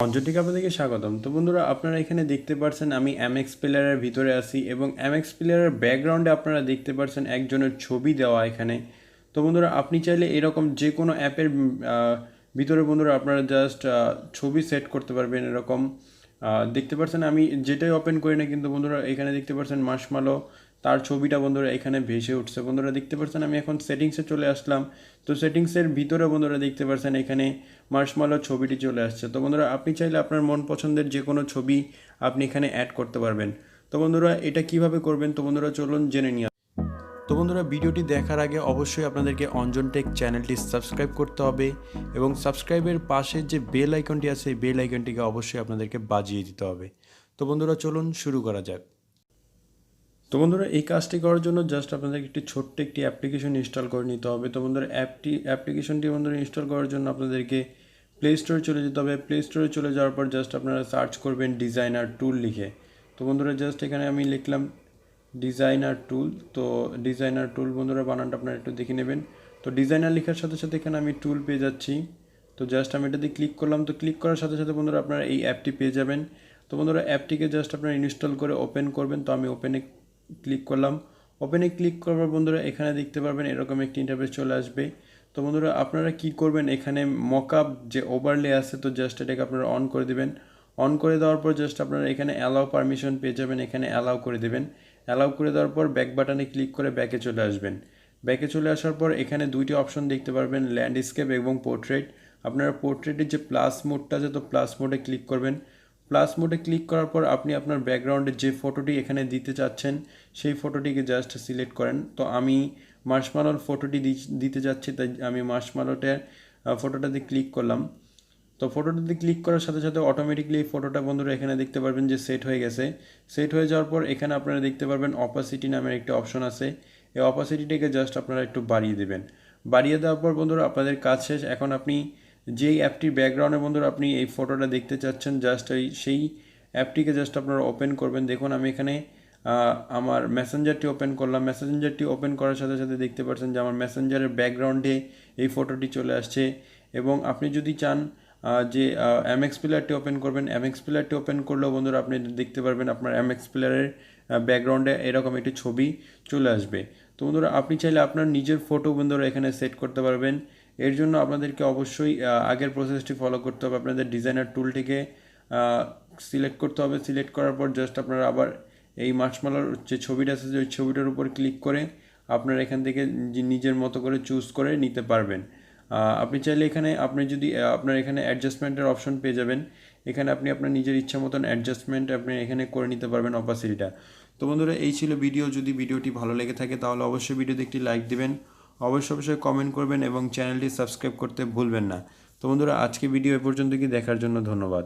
অঞ্জনটেক আপনাদেরকে স্বাগতম। তো বন্ধুরা, আপনারা এখানে দেখতে পাচ্ছেন আমি এমএক্স প্লেয়ারের ভিতরে আছি এবং এমএক্স প্লেয়ারের ব্যাকগ্রাউন্ডে আপনারা দেখতে পাচ্ছেন একজনের ছবি দেওয়া এখানে। তো বন্ধুরা, আপনি চাইলে এরকম যে কোনো অ্যাপের ভিতরে বন্ধুরা আপনারা জাস্ট ছবি সেট করতে পারবেন। এরকম দেখতে পাচ্ছেন আমি যেটাই ওপেন করি না কিন্তু বন্ধুরা এখানে দেখতে পাচ্ছেন মার্শম্যালো তার ছবিটা বন্ধুরা এখানে ভেসে উঠছে। বন্ধুরা দেখতে পাচ্ছেন আমি এখন সেটিংসে চলে আসলাম। তো সেটিংসের ভিতরে বন্ধুরা দেখতে পাচ্ছেন এখানে মার্শম্যালো ছবিটি চলে আসছে। তো বন্ধুরা, আপনি চাইলে আপনার মন পছন্দের যে কোনো ছবি আপনি এখানে অ্যাড করতে পারবেন। তো বন্ধুরা, এটা কিভাবে করবেন তো বন্ধুরা চলুন জেনে নিই। তো বন্ধুরা, ভিডিওটি দেখার আগে অবশ্যই আপনাদেরকে অঞ্জনটেক চ্যানেলটি সাবস্ক্রাইব করতে হবে এবং সাবস্ক্রাইবের পাশে যে বেল আইকনটি আছে এই বেল আইকনটিকে অবশ্যই আপনাদেরকে বাজিয়ে দিতে হবে। তো বন্ধুরা চলুন শুরু করা যাক। তো বন্ধুরা, এই কাজটি করার জন্য জাস্ট আপনাদেরকে একটি ছোট্ট একটি অ্যাপ্লিকেশন ইনস্টল করে নিতে হবে। তো বন্ধুরা, অ্যাপ্লিকেশনটি বন্ধুরা ইনস্টল করার জন্য আপনাদেরকে প্লে স্টোরে চলে যেতে হবে। প্লে স্টোরে চলে যাওয়ার পর জাস্ট আপনারা সার্চ করবেন ডিজাইনার টুল লিখে। তো বন্ধুরা জাস্ট এখানে আমি লিখলাম ডিজাইনার টুল। তো ডিজাইনার টুল বন্ধুরা বানানটা আপনারা একটু দেখে নেবেন। তো ডিজাইনার লেখার সাথে সাথে এখানে আমি টুল পেয়ে যাচ্ছি। তো জাস্ট আমি এটাতে ক্লিক করলাম। তো ক্লিক করার সাথে সাথে বন্ধুরা আপনারা এই অ্যাপটি পেয়ে যাবেন। তো বন্ধুরা, অ্যাপটিকে জাস্ট আপনারা ইনস্টল করে ওপেন করবেন। তো আমি ওপেনে ক্লিক করলাম। ওপেনে ক্লিক করার বন্ধুরা এখানে দেখতে পারবেন এরকম একটি ইন্টারফেস চলে আসবে। তো বন্ধুরা, আপনারা কি করবেন, এখানে মকআপ যে ওভারলে আছে তো জাস্ট এটাকে আপনারা অন করে দিবেন। অন করে দেওয়ার পর জাস্ট আপনারা এখানে অ্যালাউ পারমিশন পেয়ে যাবেন, এখানে অ্যালাউ করে দেবেন। অ্যালাউ করে দেওয়ার পর ব্যাক বাটনে ক্লিক করে ব্যাকে চলে আসবেন। ব্যাকে চলে আসার পর এখানে দুইটি অপশন দেখতে পারবেন, ল্যান্ডস্কেপ এবং পোর্ট্রেট। আপনারা পোর্ট্রেটের যে প্লাস মোডটা আছে তো প্লাস মোডে ক্লিক করবেন। প্লাস মোডে ক্লিক করার পর আপনি আপনার ব্যাকগ্রাউন্ডে যে ফটোটি এখানে দিতে চাচ্ছেন সেই ফটোটিকে জাস্ট সিলেক্ট করেন। তো আমি মার্শম্যালোর ফটোটি দিতে যাচ্ছি, তাই আমি মার্শম্যালোটার ফটোটাতে ক্লিক করলাম। তো ফটোটাতে ক্লিক করার সাথে সাথে অটোমেটিকলি এই ফটোটা বন্ধুরা এখানে দেখতে পারবেন যে সেট হয়ে গেছে। সেট হয়ে যাওয়ার পর এখানে আপনারা দেখতে পারবেন অপাসিটি নামের একটা অপশন আছে। এই অপাসিটিটাকে জাস্ট আপনারা একটু বাড়িয়ে দেবেন। বাড়িয়ে দেওয়ার পর বন্ধুরা আপনাদের কাজ শেষ। এখন আপনি যেই অ্যাপটির ব্যাকগ্রাউন্ডে বন্ধুরা আপনি এই ফটোটা দেখতে চাচ্ছেন জাস্ট সেই অ্যাপটিকে জাস্ট আপনারা ওপেন করবেন। দেখুন আমি এখানে আমার মেসেঞ্জারটি ওপেন করলাম। মেসেঞ্জারটি ওপেন করার সাথে সাথে দেখতে পাচ্ছেন যে আমার মেসেঞ্জারের ব্যাকগ্রাউন্ডে এই ফটোটি চলে আসছে। এবং আপনি যদি চান যে এমএক্স প্লেয়ারটি ওপেন করবেন, এমএক্স প্লেয়ারটি ওপেন করলেও বন্ধুরা আপনি দেখতে পারবেন আপনার এমএক্স প্লেয়ারের ব্যাকগ্রাউন্ডে এরকম একটি ছবি চলে আসবে। তো বন্ধুরা, আপনি চাইলে আপনার নিজের ফটো বন্ধুরা এখানে সেট করতে পারবেন। এর জন্য আপনাদেরকে অবশ্যই আগের প্রসেসটি ফলো করতে হবে। আপনাদের ডিজাইনার টুলটিকে সিলেক্ট করতে হবে। সিলেক্ট করার পর জাস্ট আপনারা আবার এই মার্শম্যালোর যে ছবিটা আছে ওই ছবিটার উপর ক্লিক করে আপনারা এখান থেকে নিজের মতো করে চুজ করে নিতে পারবেন। আপনি চাইলে এখানে আপনি যদি আপনার এখানে অ্যাডজাস্টমেন্টের অপশন পেয়ে যাবেন। এখানে আপনি আপনার নিজের ইচ্ছা মতন অ্যাডজাস্টমেন্ট আপনি এখানে করে নিতে পারবেন অপাসিটিটা। তো বন্ধুরা, এই ছিল ভিডিও। যদি ভিডিওটি ভালো লেগে থাকে তাহলে অবশ্যই ভিডিওতে একটি লাইক দিবেন, অবশ্যই কমেন্ট করবেন এবং চ্যানেলটি সাবস্ক্রাইব করতে ভুলবেন না। তো বন্ধুরা, আজকে ভিডিও এ পর্যন্ত কি দেখার জন্য ধন্যবাদ।